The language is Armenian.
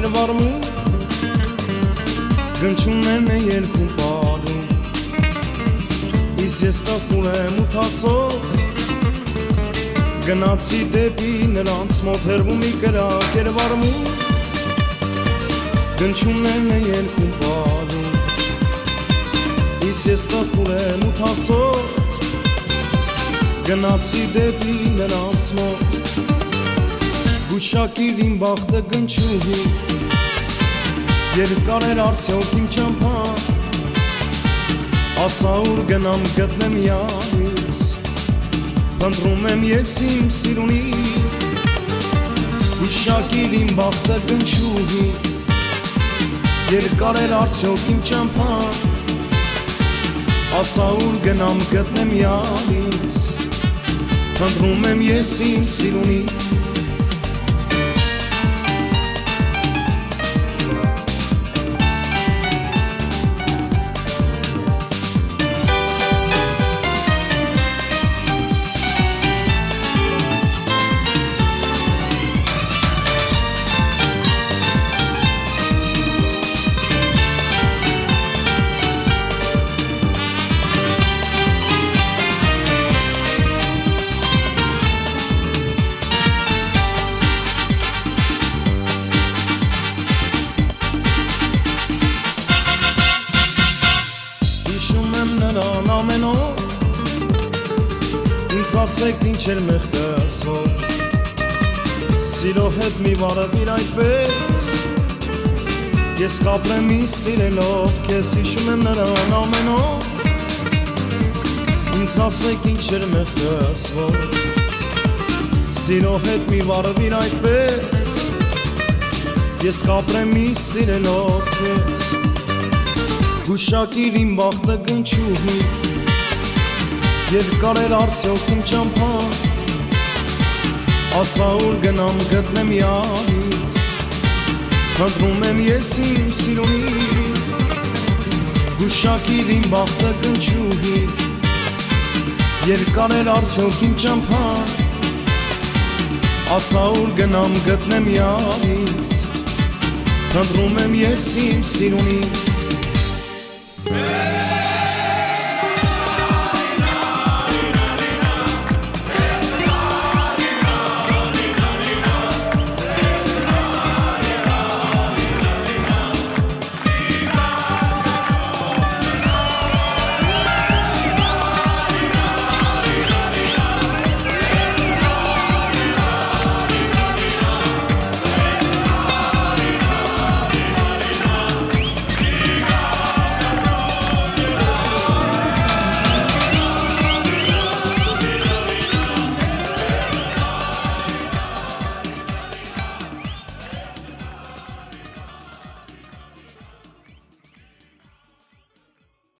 էր վարմում Գնչուններն են երկում պարում Իս ես տխուր եմ ու թացող Գնացի դեպի նրանց մոտ հերվում մի կրակ էր վարմում Գնչուններն են երկում պարում Իս ես տխուր եմ ու թացող Գնացի դեպի նրանց մոտ Գուշակիր իմ բախտը գնչուհի Երկար էր արդյոք իմ ճամփան Ասա ուր գնամ գտնեմ յալիս Փնտրում եմ ես իմ սիրունի Գուշակիր իմ բախտը գնչուհի Երկար էր արդյոք իմ ճամփան Ասա ուր գնամ գտնեմ յալիս Փնտրում եմ ես իմ սիրունի Նրան ամեն օր Ինձ ասեք ինչ էր մեղքս որ Սիրո հետ մի վարվիր այդպես Ես կապրեմ մի սիրելով Քեզ հիշում եմ նրան ամեն օր Ինձ ասեք ինչ էր մեղքս որ Սիրո հետ մի վարվիր այդպես Ես կապրեմ մի սիրելով քեզ Գուշակիր իմ բախտը գնչուհի Երկար էր արդյոք իմ ճամփան Ասա ուր գնամ գտնեմ յալիս Փնտրում եմ ես իմ սիրունի Գուշակիր իմ բախտը գնչուհի Երկար էր արդյոք իմ ճամփան Ասա ուր գնամ գտնեմ յալիս Փնտրում եմ ես իմ սիրունի